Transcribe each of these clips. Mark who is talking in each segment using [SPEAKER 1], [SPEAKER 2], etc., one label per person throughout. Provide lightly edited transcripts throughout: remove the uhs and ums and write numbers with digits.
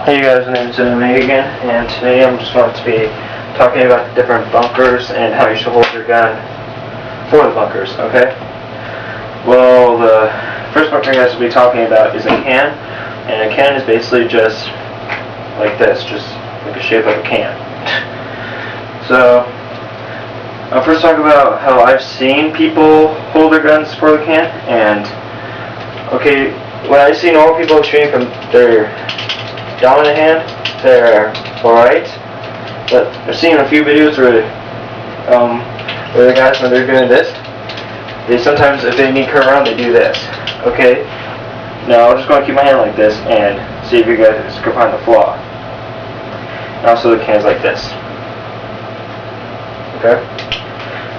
[SPEAKER 1] Hey you guys, my name is me again, and today I'm just going to be talking about the different bunkers and how you should hold your gun for the bunkers, okay? Well, the first bunker you guys will be talking about is a can, and a can is basically just like this, just like a shape of a can. So, I'll first talk about how I've seen people hold their guns for the can, and okay, when I see normal people shooting from their dominant hand, they're alright, but I've seen a few videos where the guys, when they're doing this, they sometimes, if they need to curve around, they do this. Okay, now I'm just going to keep my hand like this and see if you guys can find the flaw. And also the can's like this. Okay,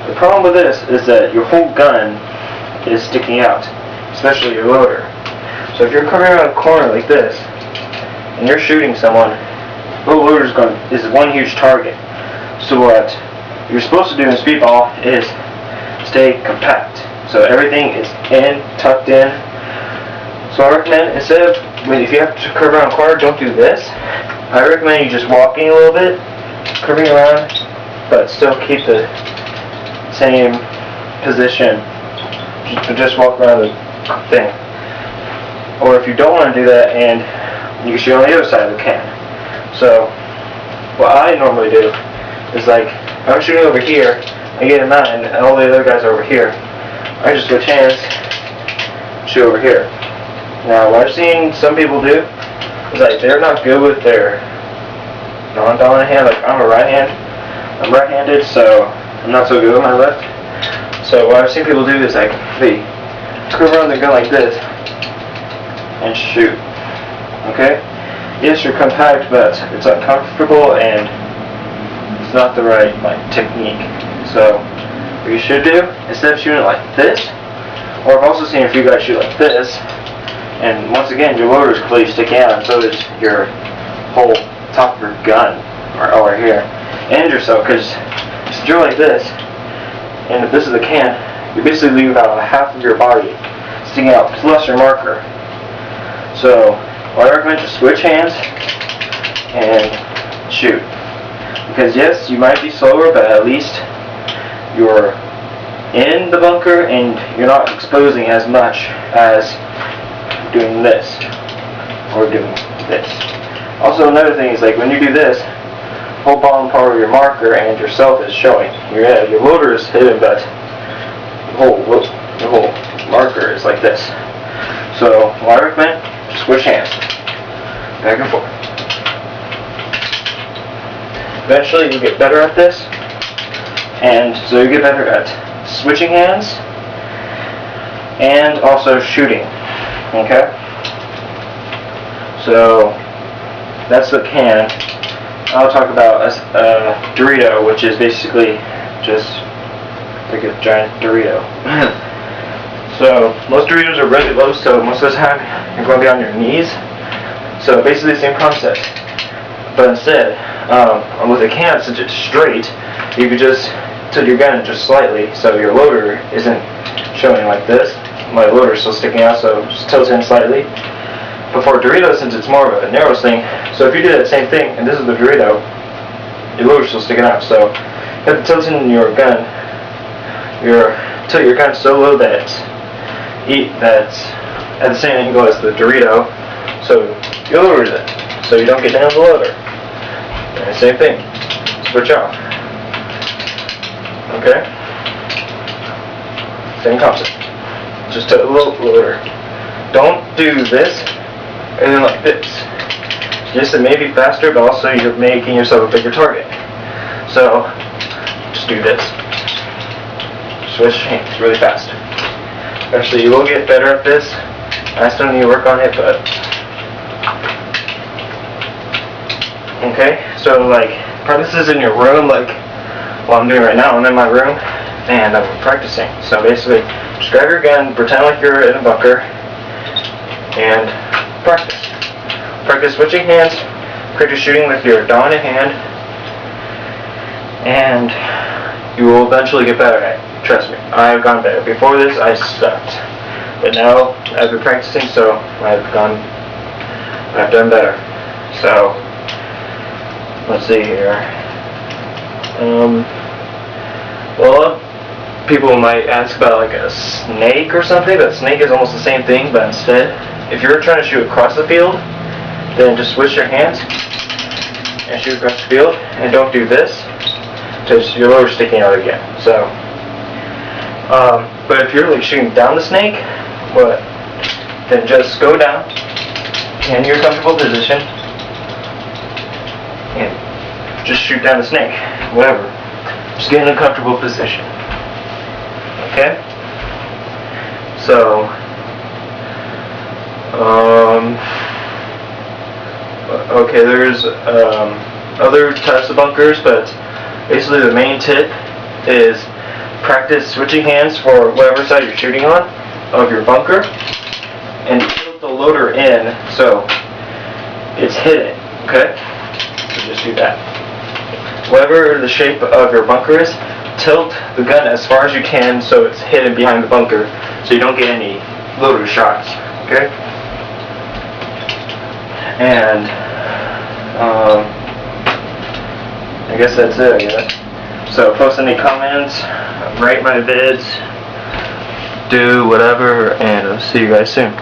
[SPEAKER 1] the problem with this is that your whole gun is sticking out, especially your loader. So if you're coming around a corner like this and you're shooting someone, the loader is one huge target. So what you're supposed to do in speedball is stay compact. So everything is tucked in. So I recommend, instead of, if you have to curve around a corner, don't do this. I recommend you just walking a little bit, curving around, but still keep the same position. Just walk around the thing. Or if you don't want to do that, and you can shoot on the other side of the can. So what I normally do is, like, I'm shooting over here, I get a 9 and all the other guys are over here. I just switch hands, shoot over here. Now what I've seen some people do is, like, they're not good with their non-dominant hand. Like, I'm I'm right-handed, so I'm not so good with my left. So what I've seen people do is, like, they curve around the gun like this and shoot. Okay? Yes, you're compact, but it's uncomfortable and it's not the right technique. So what you should do, instead of shooting it like this, or I've also seen a few guys shoot like this, and once again your loader is clearly sticking out, and so is your whole top of your gun, or over here, and yourself, because if you're like this, and if this is a can, you basically leave about half of your body sticking out, plus your marker. So I recommend just switch hands and shoot. Because yes, you might be slower, but at least you're in the bunker and you're not exposing as much as doing this or doing this. Also, another thing is, like, when you do this, whole bottom part of your marker and yourself is showing. Your loader is hidden, but the whole marker is like this. So what I recommend, just switch hands, back and forth. Eventually you get better at this, and so you get better at switching hands and also shooting. Okay? So that's the can. I'll talk about a Dorito, which is basically just like a giant Dorito. So most Doritos are really low, so most of the time you're going to be on your knees. So basically the same concept, but instead, with a can, since it's straight, you could just tilt your gun just slightly, so your loader isn't showing like this. My loader is still sticking out, so just tilt in slightly. But for a Dorito, since it's more of a narrow thing, so if you do that same thing, and this is the Dorito, your loader's still sticking out. So you have to tilt in your gun, tilt your gun so low that that's at the same angle as the Dorito, so your loader is it, so you don't get down the loader. And same thing, switch off. Okay? Same concept. Just a little loader. Don't do this and then like this. Yes, it may be faster, but also you're making yourself a bigger target. So just do this. Switch hands really fast. Eventually you will get better at this. I still need to work on it, but okay, so, like, practice is in your room, like what I'm doing right now. I'm in my room and I'm practicing. So basically, just grab your gun, pretend like you're in a bunker, and practice. Practice switching hands, practice shooting with your dominant hand, and you will eventually get better at it. Trust me, I've gone better. Before this, I sucked. But now, I've been practicing, so I've done better. So let's see here. Well, people might ask about like a snake or something, but snake is almost the same thing, but instead, if you're trying to shoot across the field, then just switch your hands and shoot across the field, and don't do this, because your lower's sticking out again. So, but if you're like shooting down the snake, then just go down in your comfortable position and just shoot down the snake, whatever. Just get in a comfortable position. Okay? So, okay, there's other types of bunkers, but basically the main tip is practice switching hands for whatever side you're shooting on of your bunker, and tilt the loader in so it's hidden. Okay? So just do that. Whatever the shape of your bunker is, tilt the gun as far as you can so it's hidden behind the bunker so you don't get any loader shots. Okay? And I guess that's it, I guess. So post any comments, rate my vids, do whatever, and I'll see you guys soon.